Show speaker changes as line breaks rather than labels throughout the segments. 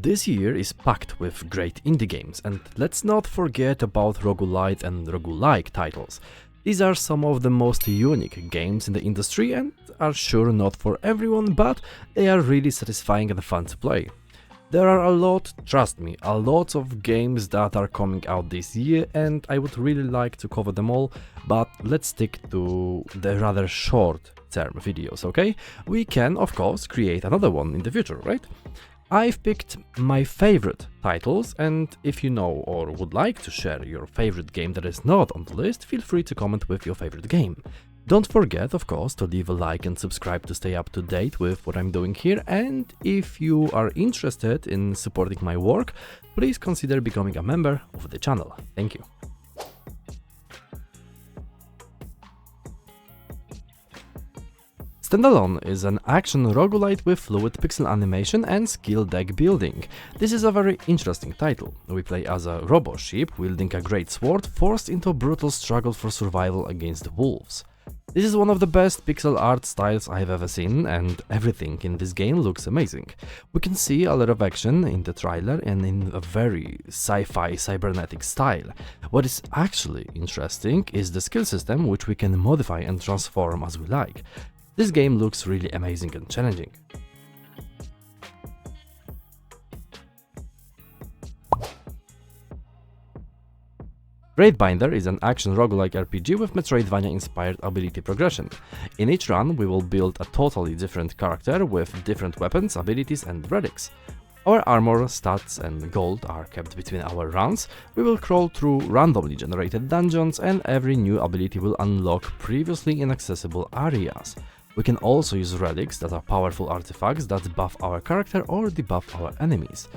This year is packed with great indie games, and let's not forget about roguelite and roguelike titles. These are some of the most unique games in the industry and are sure not for everyone, but they are really satisfying and fun to play. There are a lot, trust me, a lot of games that are coming out this year and I would really like to cover them all, but let's stick to the rather short-term videos, okay? We can, of course, create another one in the future, right? I've picked my favorite titles, and if you know or would like to share your favorite game that is not on the list, feel free to comment with your favorite game. Don't forget, of course, to leave a like and subscribe to stay up to date with what I'm doing here, and if you are interested in supporting my work, please consider becoming a member of the channel. Thank you. Standalone is an action roguelite with fluid pixel animation and skill deck building. This is a very interesting title. We play as a robo sheep wielding a great sword forced into a brutal struggle for survival against wolves. This is one of the best pixel art styles I have ever seen, and everything in this game looks amazing. We can see a lot of action in the trailer and in a very sci-fi cybernetic style. What is actually interesting is the skill system, which we can modify and transform as we like. This game looks really amazing and challenging. Wraithbinder is an action roguelike RPG with Metroidvania-inspired ability progression. In each run, we will build a totally different character with different weapons, abilities and relics. Our armor, stats and gold are kept between our runs. We will crawl through randomly generated dungeons, and every new ability will unlock previously inaccessible areas. We can also use relics, that are powerful artifacts that buff our character or debuff our enemies.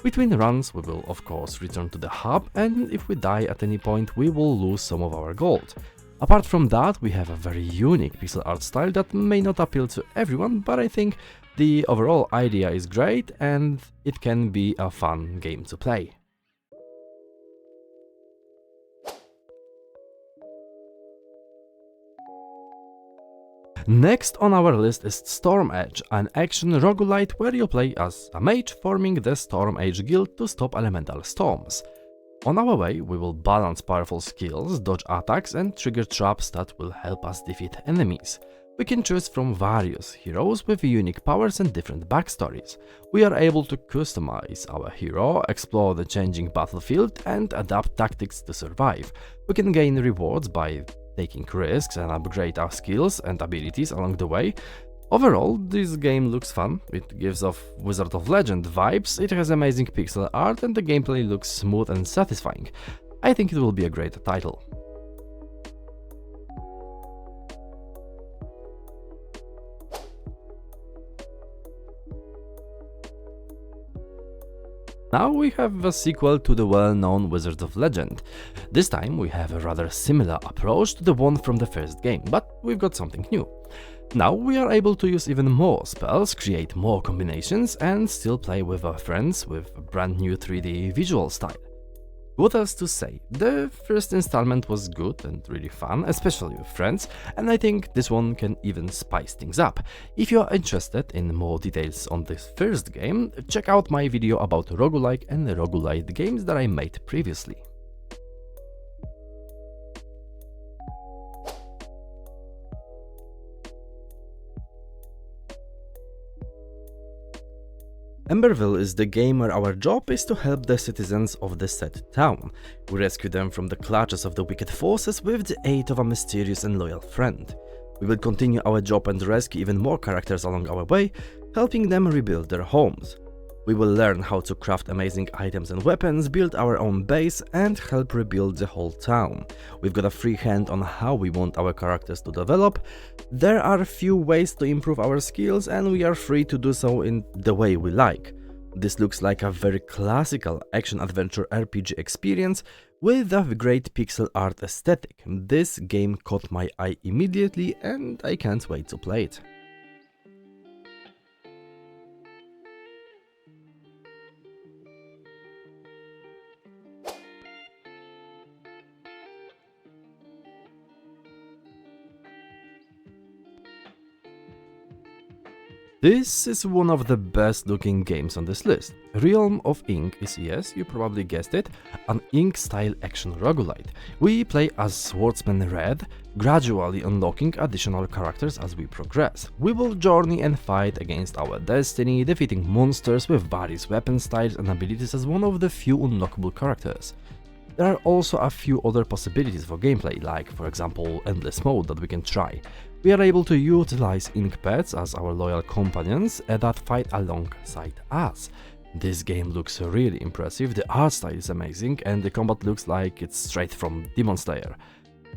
Between runs we will of course return to the hub, and if we die at any point we will lose some of our gold. Apart from that, we have a very unique pixel art style that may not appeal to everyone, but I think the overall idea is great and it can be a fun game to play. Next on our list is Stormedge, an action roguelite where you play as a mage forming the Stormedge guild to stop elemental storms. On our way, we will balance powerful skills, dodge attacks and trigger traps that will help us defeat enemies. We can choose from various heroes with unique powers and different backstories. We are able to customize our hero, explore the changing battlefield and adapt tactics to survive. We can gain rewards by taking risks and upgrade our skills and abilities along the way. Overall, this game looks fun, it gives off Wizard of Legend vibes, it has amazing pixel art and the gameplay looks smooth and satisfying. I think it will be a great title. Now we have a sequel to the well-known Wizard of Legend. This time we have a rather similar approach to the one from the first game, but we've got something new. Now we are able to use even more spells, create more combinations and still play with our friends with a brand new 3D visual style. What else to say? The first installment was good and really fun, especially with friends, and I think this one can even spice things up. If you are interested in more details on this first game, check out my video about roguelike and roguelite games that I made previously. Emberville is the game where our job is to help the citizens of the said town. We rescue them from the clutches of the wicked forces with the aid of a mysterious and loyal friend. We will continue our job and rescue even more characters along our way, helping them rebuild their homes. We will learn how to craft amazing items and weapons, build our own base and help rebuild the whole town. We've got a free hand on how we want our characters to develop. There are a few ways to improve our skills and we are free to do so in the way we like. This looks like a very classical action-adventure RPG experience with a great pixel art aesthetic. This game caught my eye immediately and I can't wait to play it. This is one of the best looking games on this list. Realm of Ink is, yes, you probably guessed it, an Ink-style action roguelite. We play as Swordsman Red, gradually unlocking additional characters as we progress. We will journey and fight against our destiny, defeating monsters with various weapon styles and abilities as one of the few unlockable characters. There are also a few other possibilities for gameplay, like for example endless mode that we can try. We are able to utilize ink pets as our loyal companions that fight alongside us. This game looks really impressive, the art style is amazing, and the combat looks like it's straight from Demon Slayer.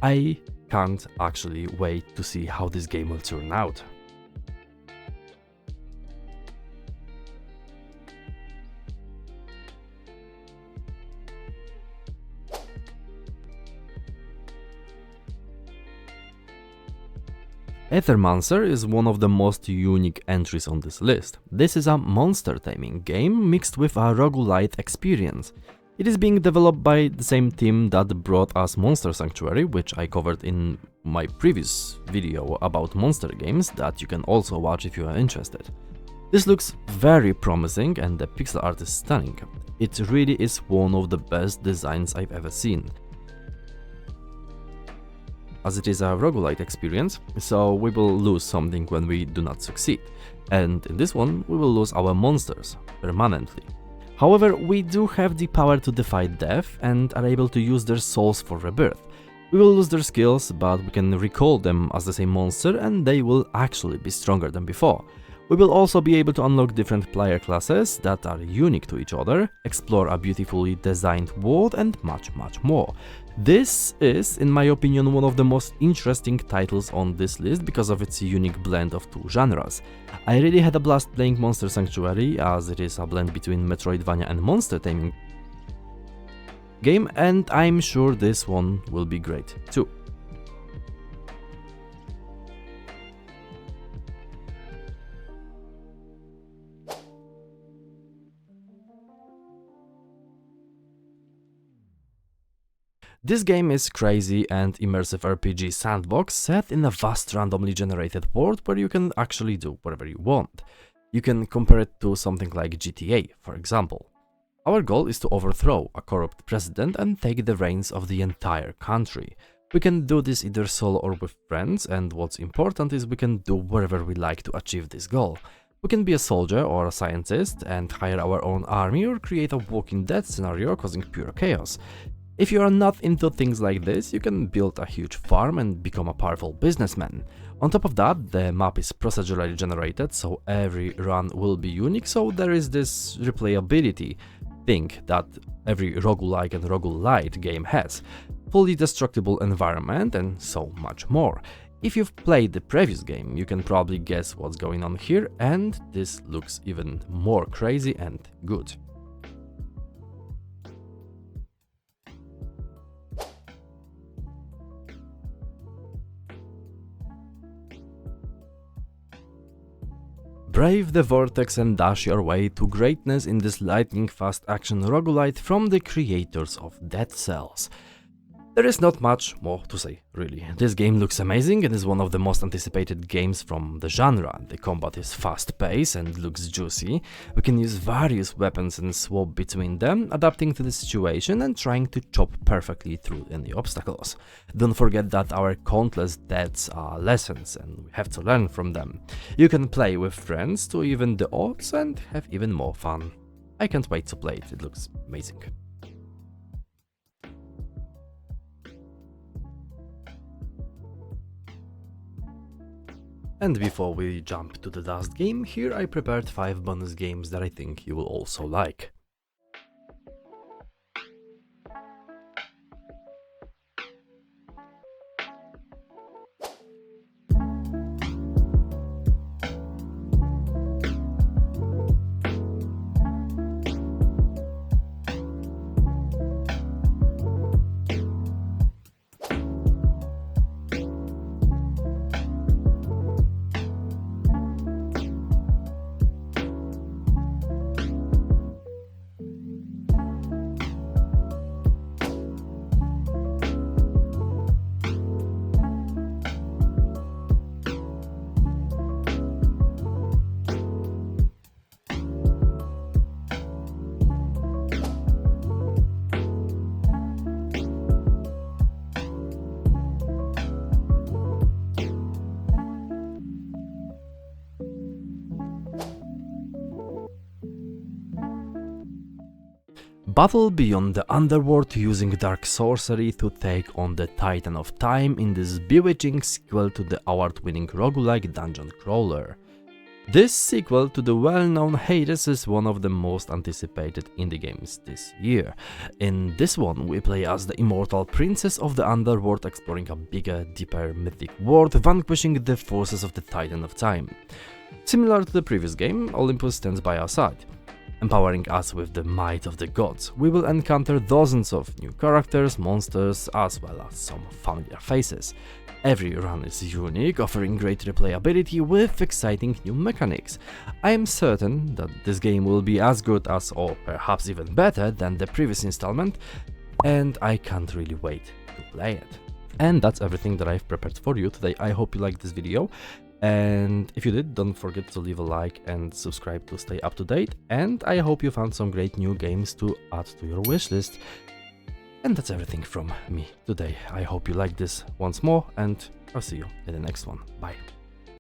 I can't actually wait to see how this game will turn out. Aethermancer is one of the most unique entries on this list. This is a monster taming game mixed with a roguelite experience. It is being developed by the same team that brought us Monster Sanctuary, which I covered in my previous video about monster games that you can also watch if you are interested. This looks very promising and the pixel art is stunning. It really is one of the best designs I've ever seen. As it is a roguelite experience, so we will lose something when we do not succeed, and in this one we will lose our monsters permanently. However, we do have the power to defy death and are able to use their souls for rebirth. We will lose their skills, but we can recall them as the same monster and they will actually be stronger than before. We will also be able to unlock different player classes that are unique to each other, explore a beautifully designed world and much more. This is, in my opinion, one of the most interesting titles on this list because of its unique blend of two genres. I really had a blast playing Monster Sanctuary, as it is a blend between Metroidvania and monster taming game, and I'm sure this one will be great too. This game is crazy and immersive RPG sandbox set in a vast randomly generated world where you can actually do whatever you want. You can compare it to something like GTA, for example. Our goal is to overthrow a corrupt president and take the reins of the entire country. We can do this either solo or with friends, and what's important is we can do whatever we like to achieve this goal. We can be a soldier or a scientist and hire our own army, or create a Walking Dead scenario causing pure chaos. If you are not into things like this, you can build a huge farm and become a powerful businessman. On top of that, the map is procedurally generated, so every run will be unique, so there is this replayability thing that every roguelike and roguelite game has. Fully destructible environment and so much more. If you've played the previous game, you can probably guess what's going on here, and this looks even more crazy and good. Brave the vortex and dash your way to greatness in this lightning-fast action roguelite from the creators of Dead Cells. There is not much more to say, really. This game looks amazing and is one of the most anticipated games from the genre. The combat is fast-paced and looks juicy. We can use various weapons and swap between them, adapting to the situation and trying to chop perfectly through any obstacles. Don't forget that our countless deaths are lessons and we have to learn from them. You can play with friends to even the odds and have even more fun. I can't wait to play it, it looks amazing. And before we jump to the last game, here I prepared 5 bonus games that I think you will also like. battle beyond the underworld using dark sorcery to take on the Titan of Time in this bewitching sequel to the award-winning roguelike dungeon crawler. This sequel to the well-known Hades is one of the most anticipated indie games this year. In this one, we play as the immortal princess of the underworld, exploring a bigger, deeper, mythic world, vanquishing the forces of the Titan of Time. Similar to the previous game, Olympus stands by our side, empowering us with the might of the gods. We will encounter dozens of new characters, monsters, as well as some familiar faces. Every run is unique, offering great replayability with exciting new mechanics. I am certain that this game will be as good as, or perhaps even better than the previous installment, and I can't really wait to play it. And that's everything that I've prepared for you today. I hope you liked this video, and if you did, don't forget to leave a like and subscribe to stay up to date, and I hope you found some great new games to add to your wishlist. And that's everything from me today. I hope you liked this once more, and I'll see you in the next one. Bye.